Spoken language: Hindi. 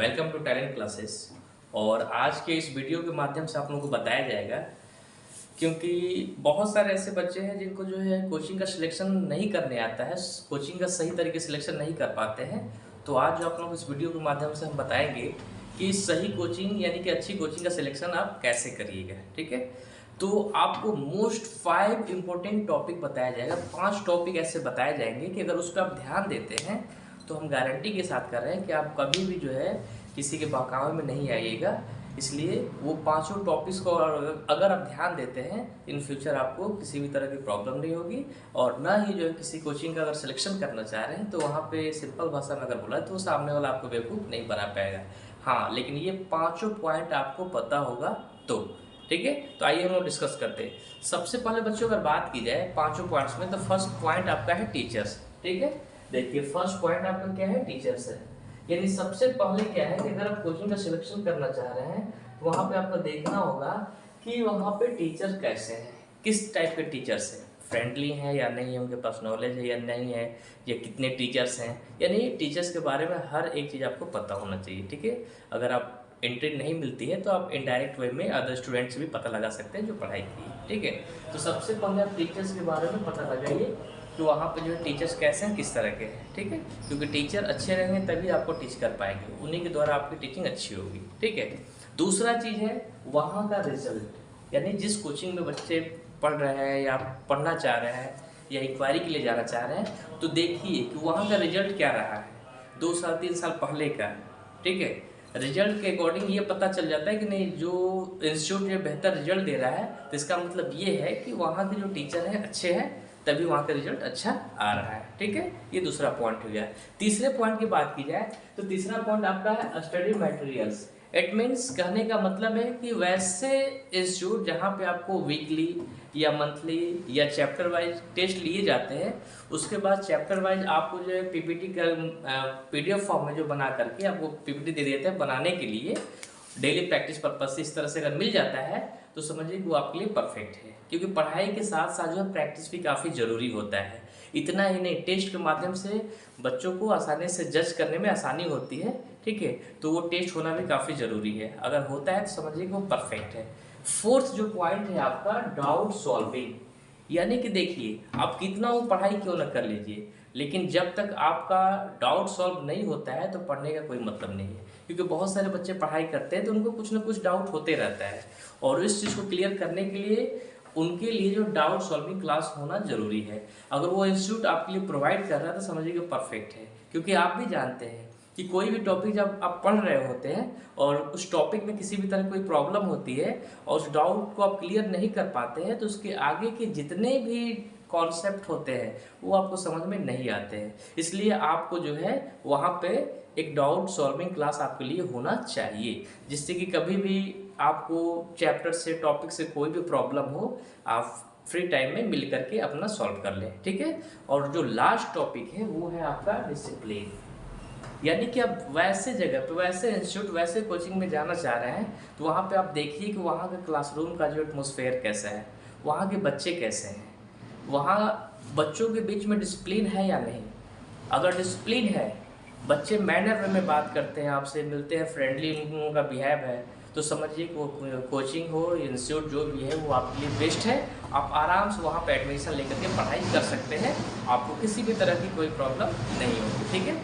Welcome to talent classes. और आज के इस वीडियो के माध्यम से आप लोगों को बताया जाएगा, क्योंकि बहुत सारे ऐसे बच्चे हैं जिनको जो है कोचिंग का सिलेक्शन नहीं करने आता है, कोचिंग का सही तरीके से सिलेक्शन नहीं कर पाते हैं। तो आज जो आप लोग इस वीडियो के माध्यम से हम बताएंगे कि सही कोचिंग यानी कि अच्छी कोचिंग का सिलेक्शन आप कैसे करिएगा। ठीक है, तो आपको मोस्ट 5 इम्पोर्टेंट टॉपिक बताया जाएगा। 5 टॉपिक ऐसे बताए जाएंगे कि अगर उस पर आप ध्यान देते हैं तो हम गारंटी के साथ कर रहे हैं कि आप कभी भी जो है किसी के बहकावे में नहीं आइएगा। इसलिए वो पांचों टॉपिक्स को अगर आप ध्यान देते हैं, इन फ्यूचर आपको किसी भी तरह की प्रॉब्लम नहीं होगी। और ना ही जो है किसी कोचिंग का अगर सिलेक्शन करना चाह रहे हैं तो वहाँ पे सिंपल भाषा में अगर बोला तो सामने वाला आपको बेवकूफ़ नहीं बना पाएगा। हाँ, लेकिन ये पाँचों पॉइंट आपको पता होगा तो ठीक है। तो आइए हम लोग डिस्कस करते हैं। सबसे पहले बच्चों अगर बात की जाए पाँचों पॉइंट्स में, तो फर्स्ट पॉइंट आपका है टीचर्स। ठीक है, देखिए फर्स्ट पॉइंट आपका क्या है, टीचर्स है। यानी सबसे पहले क्या है कि अगर आप कोचिंग का सिलेक्शन करना चाह रहे हैं तो वहाँ पे आपको देखना होगा कि वहाँ पे टीचर कैसे हैं, किस टाइप के टीचर्स हैं, फ्रेंडली हैं या नहीं है, उनके पास नॉलेज है या नहीं है, या कितने टीचर्स हैं। यानी टीचर्स के बारे में हर एक चीज़ आपको पता होना चाहिए। ठीक है, अगर आप एंट्री नहीं मिलती है तो आप इनडायरेक्ट वे में अदर स्टूडेंट्स से भी पता लगा सकते हैं जो पढ़ाई की। ठीक है, तो सबसे पहले आप टीचर्स के बारे में पता लगाइए कि वहाँ पे जो है टीचर्स कैसे हैं, किस तरह के हैं। ठीक है, क्योंकि टीचर अच्छे रहेंगे तभी आपको टीच कर पाएंगे, उन्हीं के द्वारा आपकी टीचिंग अच्छी होगी। ठीक है, दूसरा चीज़ है वहाँ का रिजल्ट। यानी जिस कोचिंग में बच्चे पढ़ रहे हैं या पढ़ना चाह रहे हैं या इंक्वायरी के लिए जाना चाह रहे हैं, तो देखिए कि वहाँ का रिजल्ट क्या रहा है 2 साल 3 साल पहले का। ठीक है, रिजल्ट के अकॉर्डिंग ये पता चल जाता है कि नहीं, जो इंस्टीट्यूट ये बेहतर रिजल्ट दे रहा है तो इसका मतलब ये है कि वहाँ के जो टीचर हैं अच्छे हैं, तभी वहाँ का रिजल्ट अच्छा आ रहा है। ठीक है, ये दूसरा पॉइंट हो गया। तीसरे पॉइंट की बात की जाए तो तीसरा पॉइंट आपका है स्टडी मटेरियल्स। इट मीन्स कहने का मतलब है कि वैसे इंस्टीट्यूट जहाँ पे आपको वीकली या मंथली या चैप्टर वाइज टेस्ट लिए जाते हैं, उसके बाद चैप्टर वाइज आपको जो है पीपीटी का पीडीएफ फॉर्म में जो बना करके आपको पीपीटी दे देते हैं बनाने के लिए डेली प्रैक्टिस पर्पज से। इस तरह से अगर मिल जाता है तो समझिए कि वो आपके लिए परफेक्ट है, क्योंकि पढ़ाई के साथ साथ जो है प्रैक्टिस भी काफ़ी ज़रूरी होता है। इतना ही नहीं, टेस्ट के माध्यम से बच्चों को आसानी से जज करने में आसानी होती है। ठीक है, तो वो टेस्ट होना भी काफ़ी ज़रूरी है। अगर होता है तो समझिए कि वो परफेक्ट है। फोर्थ जो पॉइंट है आपका डाउट सॉल्विंग। यानी कि देखिए आप कितना वो पढ़ाई क्यों न कर लीजिए, लेकिन जब तक आपका डाउट सॉल्व नहीं होता है तो पढ़ने का कोई मतलब नहीं है। क्योंकि बहुत सारे बच्चे पढ़ाई करते हैं तो उनको कुछ ना कुछ डाउट होते रहता है, और इस चीज़ को क्लियर करने के लिए उनके लिए जो डाउट सॉल्विंग क्लास होना जरूरी है। अगर वो इंस्टीट्यूट आपके लिए प्रोवाइड कर रहा है तो समझिए कि परफेक्ट है। क्योंकि आप भी जानते हैं कि कोई भी टॉपिक जब आप पढ़ रहे होते हैं और उस टॉपिक में किसी भी तरह कोई प्रॉब्लम होती है और उस डाउट को आप क्लियर नहीं कर पाते हैं, तो उसके आगे के जितने भी कॉन्सेप्ट होते हैं वो आपको समझ में नहीं आते हैं। इसलिए आपको जो है वहाँ पे एक डाउट सॉल्विंग क्लास आपके लिए होना चाहिए, जिससे कि कभी भी आपको चैप्टर से टॉपिक से कोई भी प्रॉब्लम हो आप फ्री टाइम में मिल करके अपना सॉल्व कर लें। ठीक है, और जो लास्ट टॉपिक है वो है आपका डिसिप्लिन। यानी कि आप वैसे जगह पे, वैसे इंस्टीट्यूट, वैसे कोचिंग में जाना चाह रहे हैं तो वहाँ पे आप देखिए कि वहाँ का क्लासरूम का जो एटमॉस्फेयर कैसा है, वहाँ के बच्चे कैसे हैं, वहाँ बच्चों के बीच में डिसिप्लिन है या नहीं। अगर डिसिप्लिन है, बच्चे मैनर वे में बात करते हैं, आपसे मिलते हैं, फ्रेंडली उनका बिहेव है, तो समझिए कि वो कोचिंग हो, इंस्टीट्यूट जो भी है वो आपके लिए बेस्ट है। आप आराम से वहाँ पे एडमिशन लेकर के पढ़ाई कर सकते हैं, आपको किसी भी तरह की कोई प्रॉब्लम नहीं होगी। ठीक है।